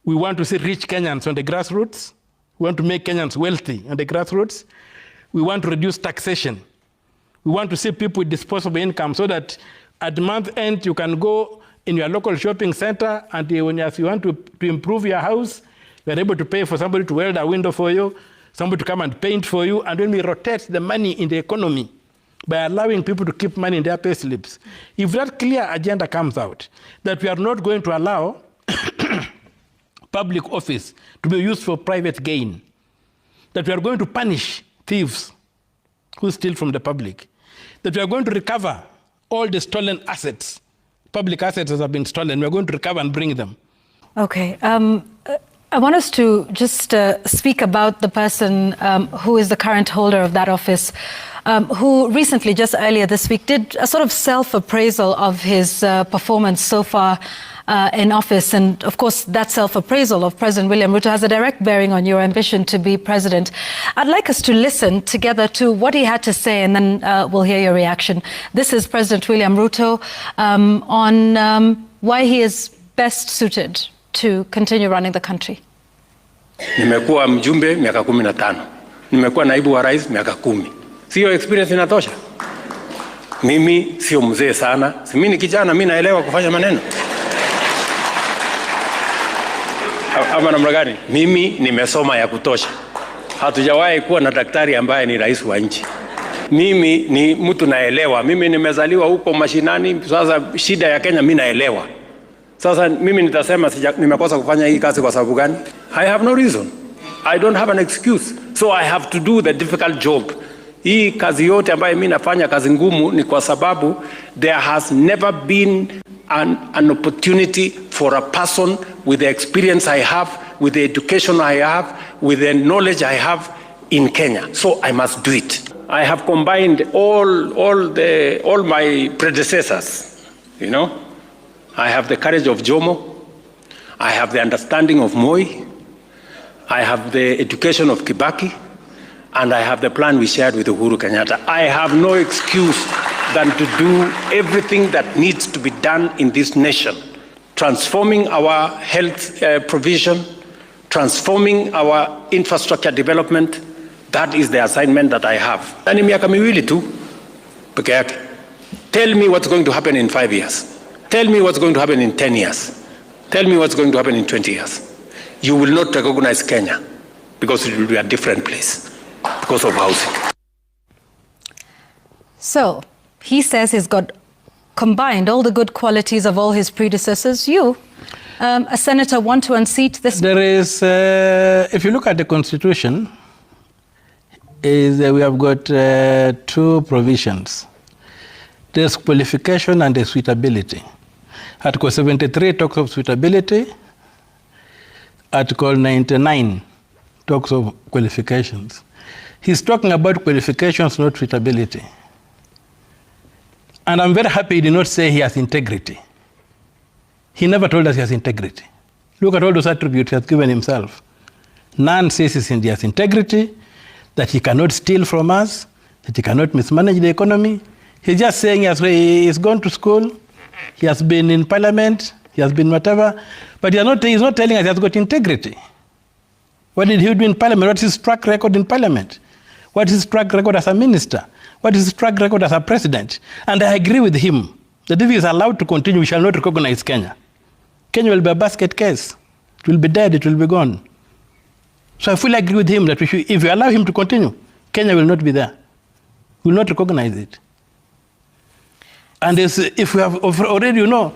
We want to see rich Kenyans on the grassroots. We want to make Kenyans wealthy on the grassroots. We want to reduce taxation. We want to see people with disposable income so that at the month end, you can go in your local shopping center, and when you want to improve your house, you're able to pay for somebody to weld a window for you, somebody to come and paint for you, and then we rotate the money in the economy by allowing people to keep money in their pay slips. If that clear agenda comes out, that we are not going to allow public office to be used for private gain, that we are going to punish thieves who steal from the public, that we are going to recover all the stolen assets, public assets that have been stolen, we are going to recover and bring them. Okay. I want us to just speak about the person who is the current holder of that office, who recently, just earlier this week, did a sort of self-appraisal of his performance so far in office. And of course, that self-appraisal of President William Ruto has a direct bearing on your ambition to be president. I'd like us to listen together to what he had to say, and then we'll hear your reaction. This is President William Ruto on why he is best suited to continue running the country. Nimekuwa mjumbe miaka 15. Nimekuwa naibu wa rais miaka 10. Sio experience inatosha? Mimi sio mzee sana. Si mimi ni kijana, mimi naelewa kufanya maneno. Ama namna gani? Mimi nimesoma ya kutosha. Hatujawahi kuwa na daktari ambaye ni rais wa nchi. Mimi ni mtu naelewa. Mimi nimezaliwa huko mashinani. Sasa shida ya Kenya mimi naelewa. Sasa mimi nitasema nimekosa kufanya hii kazi kwa sababu gani? I have no reason. I don't have an excuse. So I have to do the difficult job. Hii kazi yote ambayo mimi nafanya, kazi ngumu, ni kwa sababu there has never been an opportunity for a person with the experience I have, with the education I have, with the knowledge I have in Kenya. So I must do it. I have combined all my predecessors, you know. I have the courage of Jomo, I have the understanding of Moi, I have the education of Kibaki, and I have the plan we shared with Uhuru Kenyatta. I have no excuse than to do everything that needs to be done in this nation. Transforming our health provision, transforming our infrastructure development, that is the assignment that I have. Nani miaka miwili tu peke yake. Tell me what's going to happen in 5 years. Tell me what's going to happen in 10 years. Tell me what's going to happen in 20 years. You will not recognize Kenya because it will be a different place because of housing. So, he says he's got combined all the good qualities of all his predecessors. You, a senator, want to unseat this? There is, if you look at the Constitution, we have got 2 provisions. There's qualification and there's suitability. Article 73 talks of suitability. Article 99 talks of qualifications. He's talking about qualifications, not suitability. And I'm very happy he did not say he has integrity. He never told us he has integrity. Look at all those attributes he has given himself. None says he has integrity, that he cannot steal from us, that he cannot mismanage the economy. He's just saying he's gone to school, he has been in parliament, he has been whatever, but he's not telling us he has got integrity. What did he do in parliament? What's his track record in parliament? What is his track record as a minister? What is his track record as a president? And I agree with him that if he is allowed to continue, we shall not recognize Kenya. Kenya will be a basket case. It will be dead, it will be gone. So I fully agree with him that if we allow him to continue, Kenya will not be there. We will not recognize it. And if we have already,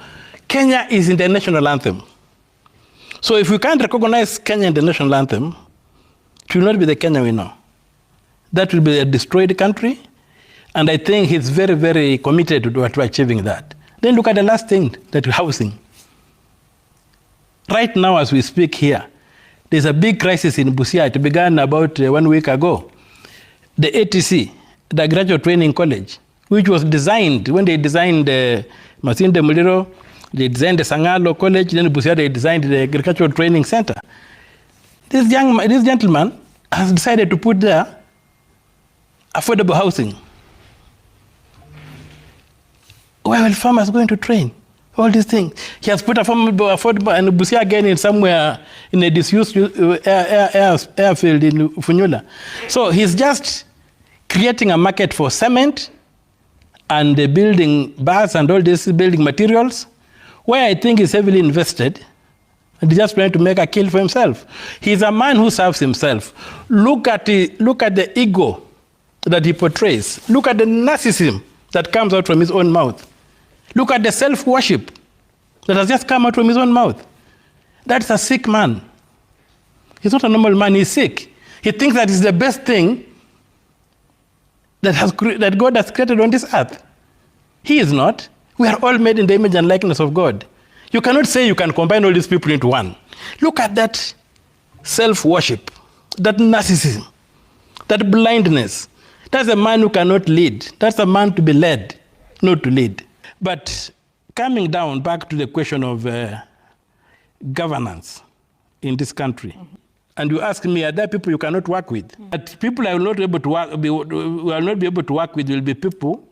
Kenya is in the national anthem. So if we can't recognize Kenya in the national anthem, it will not be the Kenya we know. That will be a destroyed country. And I think he's very, very committed to achieving that. Then look at the last thing, that housing. Right now, as we speak here, there's a big crisis in Busia. It began about 1 week ago. The ATC, the Graduate Training College, which was designed, when they designed Masinde Muliro, they designed the Sangalo College, then Busia, they designed the Agricultural Training Center. This gentleman has decided to put there affordable housing. Where will farmers going to train? All these things. He has put affordable and Busia again in somewhere in a disused airfield in Funyula. So he's just creating a market for cement and building bars and all these building materials, where I think he's heavily invested. And he's just trying to make a kill for himself. He's a man who serves himself. Look at the ego that he portrays. Look at the narcissism that comes out from his own mouth. Look at the self-worship that has just come out from his own mouth. That's a sick man. He's not a normal man, he's sick. He thinks that is the best thing that God has created on this earth. He is not. We are all made in the image and likeness of God. You cannot say you can combine all these people into one. Look at that self-worship, that narcissism, that blindness. That's a man who cannot lead. That's a man to be led, not to lead. But coming down back to the question of governance in this country, and you ask me, are there people you cannot work with? But people I will not be able to work with will be people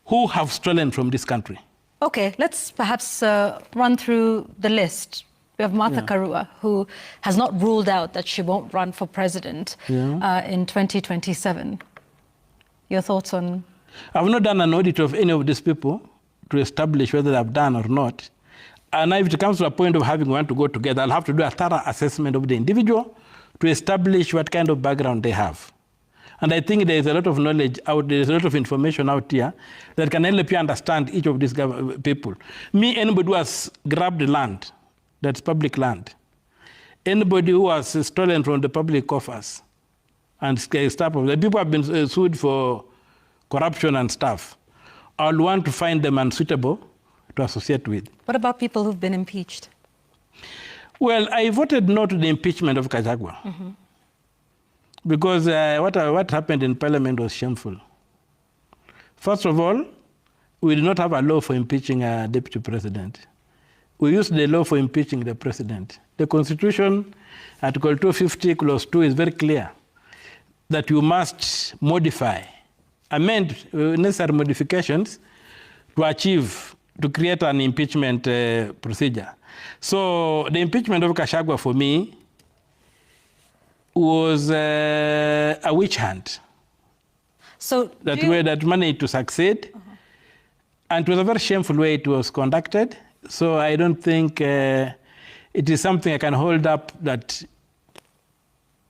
who have stolen from this country. Okay, let's perhaps run through the list. We have Martha Karua, who has not ruled out that she won't run for president in 2027. Your thoughts on? I've not done an audit of any of these people to establish whether they've done or not. And if it comes to a point of having one to go together, I'll have to do a thorough assessment of the individual to establish what kind of background they have. And I think there's a lot of knowledge out there, there's a lot of information out here that can help you understand each of these people. Me, anybody who has grabbed land, that's public land, anybody who has stolen from the public coffers and stuff, the people have been sued for corruption and stuff, I'll want to find them unsuitable to associate with. What about people who've been impeached? Well, I voted no to the impeachment of Gachagua. Because what happened in Parliament was shameful. First of all, we did not have a law for impeaching a deputy president. We used the law for impeaching the president. The Constitution, Article 250, Clause 2, is very clear that you must amend necessary modifications to create an impeachment procedure. So the impeachment of Gachagua for me was a witch hunt. So that managed to succeed. And it was a very shameful way it was conducted. So I don't think it is something I can hold up that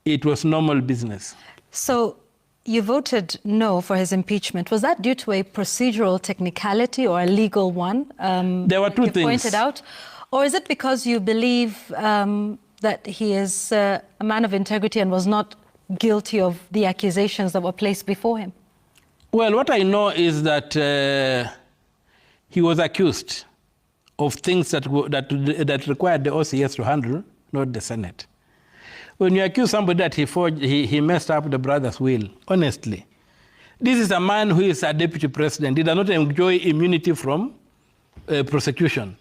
it was normal business. So you voted no for his impeachment. Was that due to a procedural technicality or a legal one? There were two things. Pointed out, or is it because you believe that he is a man of integrity and was not guilty of the accusations that were placed before him? Well, what I know is that he was accused of things that required the OCS to handle, not the Senate. When you accuse somebody that he messed up the brother's will, honestly, this is a man who is a deputy president. He does not enjoy immunity from prosecution.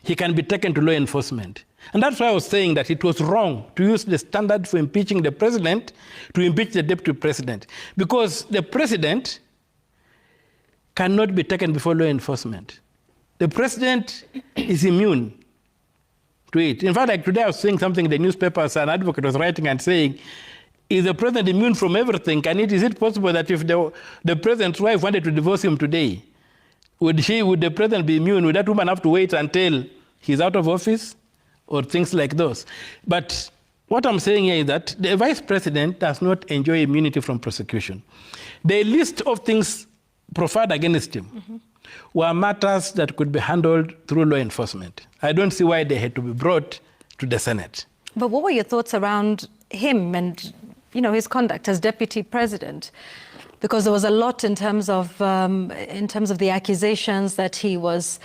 He can be taken to law enforcement. And that's why I was saying that it was wrong to use the standard for impeaching the president to impeach the deputy president. Because the president cannot be taken before law enforcement. The president is immune to it. In fact, like today I was seeing something in the newspapers, an advocate was writing and saying, is the president immune from everything? Is it possible that if the president's wife wanted to divorce him today, would the president be immune? Would that woman have to wait until he's out of office? Or things like those. But what I'm saying here is that the vice president does not enjoy immunity from prosecution. The list of things proffered against him were matters that could be handled through law enforcement. I don't see why they had to be brought to the Senate. But what were your thoughts around him and his conduct as deputy president? Because there was a lot in terms of the accusations that he was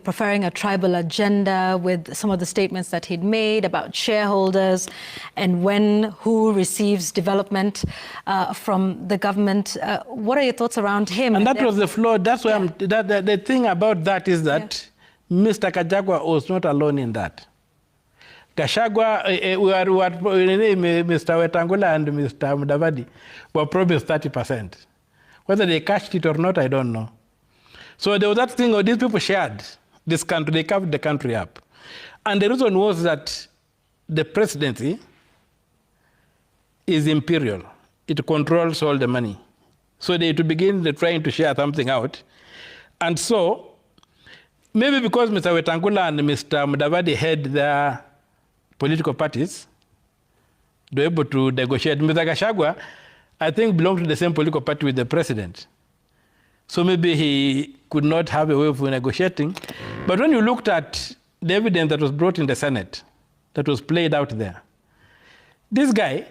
preferring a tribal agenda with some of the statements that he'd made about shareholders and who receives development from the government. What are your thoughts around him? And that was the flaw. That's why the thing about that is that Mr. Gachagua was not alone in that. Gachagua, Mr. Wetangula and Mr. Mudavadi were promised 30%. Whether they cashed it or not, I don't know. So there was that thing where these people shared this country, they carved the country up. And the reason was that the presidency is imperial. It controls all the money. So they to begin trying to share something out. And so, maybe because Mr. Wetangula and Mr. Mudavadi had their political parties, they were able to negotiate. Mr. Gachagua, I think, belonged to the same political party with the president. So maybe he could not have a way of negotiating. But when you looked at the evidence that was brought in the Senate, that was played out there, this guy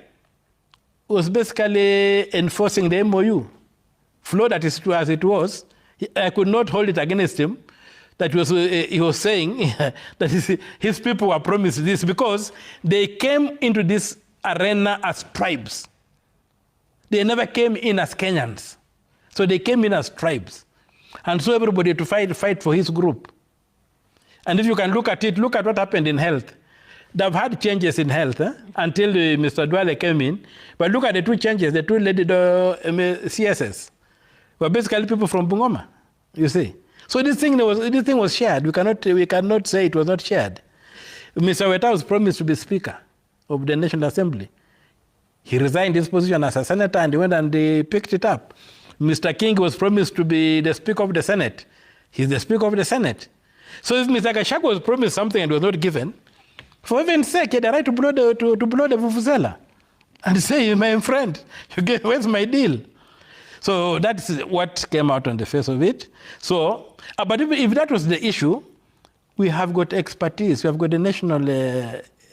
was basically enforcing the MOU. Flawed as it was, I could not hold it against him that he was saying that his people were promised this because they came into this arena as tribes. They never came in as Kenyans. So they came in as tribes. And so everybody to fight for his group. And if you can look at it, look at what happened in health. They've had changes in health until Mr. Dwale came in. But look at the two changes, the two led CSS. Were basically people from Bungoma, you see. So this thing was shared. We cannot say it was not shared. Mr. Weta was promised to be Speaker of the National Assembly. He resigned his position as a senator and he went and they picked it up. Mr. King was promised to be the Speaker of the Senate. He's the Speaker of the Senate. So if Mr. Gachagua was promised something and was not given, for heaven's sake, he had the right to blow the vuvuzela and say, my friend, where's my deal? So that's what came out on the face of it. So, but if that was the issue, we have got expertise. We have got the National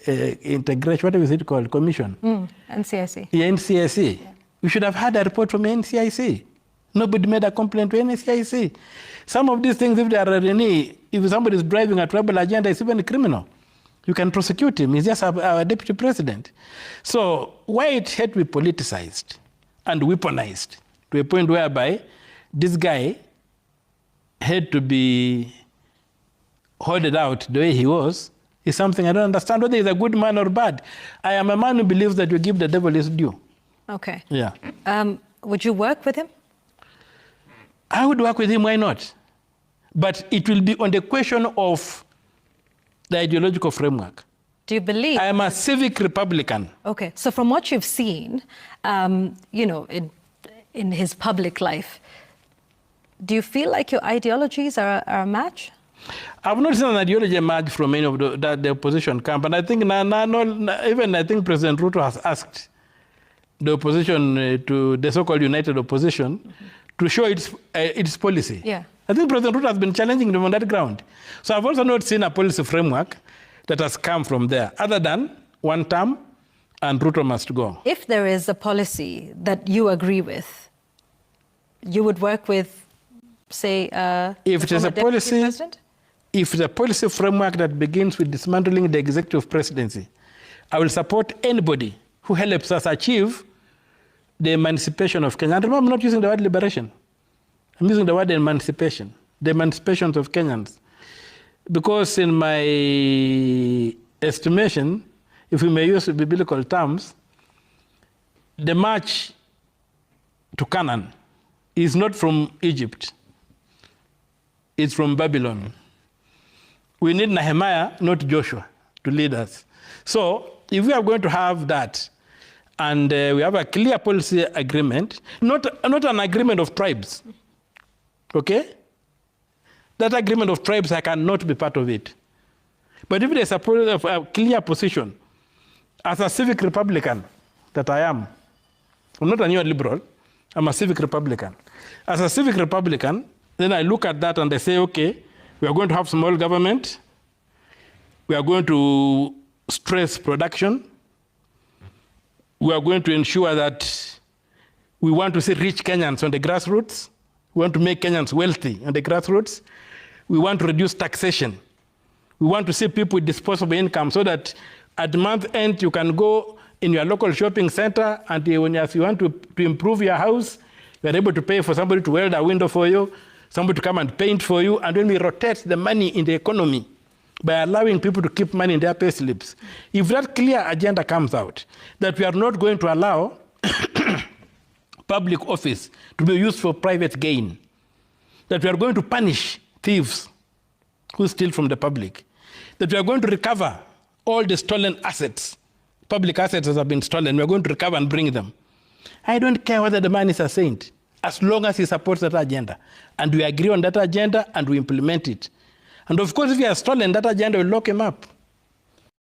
Integration, what is it called, Commission? NCIC. Yeah, NCIC. Yeah. We should have had a report from NCIC. Nobody made a complaint to NCIC. Some of these things, if they are if somebody is driving a tribal agenda, it's even a criminal. You can prosecute him. He's just our deputy president. So why it had to be politicized and weaponized to a point whereby this guy had to be hoarded out the way he was is something I don't understand whether he's a good man or bad. I am a man who believes that you give the devil his due. Okay. Yeah. Would you work with him? I would work with him, why not? But it will be on the question of the ideological framework. Do you believe? I am a civic Republican. Okay. So from what you've seen, in his public life, do you feel like your ideologies are a match? I've not seen an ideology emerge from any of the opposition camp. And I think even I think President Ruto has asked the opposition to the so-called united opposition to show its policy. Yeah. I think President Ruto has been challenging them on that ground. So I've also not seen a policy framework that has come from there, other than one term and Ruto must go. If there is a policy that you agree with, you would work with, say, if it is a policy, president? If it's a policy framework that begins with dismantling the executive presidency, I will support anybody who helps us achieve the emancipation of Kenya. And remember, I'm not using the word liberation. I'm using the word emancipation, the emancipation of Kenyans. Because in my estimation, if we may use biblical terms, the march to Canaan is not from Egypt. It's from Babylon. We need Nehemiah, not Joshua, to lead us. So if we are going to have that, and we have a clear policy agreement, not an agreement of tribes, okay? That agreement of tribes, I cannot be part of it. But if there's a clear position, as a civic Republican that I am, I'm not a neoliberal, I'm a civic Republican. As a civic Republican, then I look at that and I say, okay, we are going to have small government, we are going to stress production, we are going to ensure that we want to see rich Kenyans on the grassroots, we want to make Kenyans wealthy on the grassroots, we want to reduce taxation, we want to see people with disposable income so that at the month end you can go in your local shopping center and when you want to improve your house, you are able to pay for somebody to weld a window for you, somebody to come and paint for you, and then we rotate the money in the economy by allowing people to keep money in their pay slips. If that clear agenda comes out, that we are not going to allow public office to be used for private gain, that we are going to punish thieves who steal from the public, that we are going to recover all the stolen assets, public assets that have been stolen, we are going to recover and bring them. I don't care whether the man is a saint, as long as he supports that agenda. And we agree on that agenda and we implement it. And of course, if he has stolen that agenda, we'll lock him up.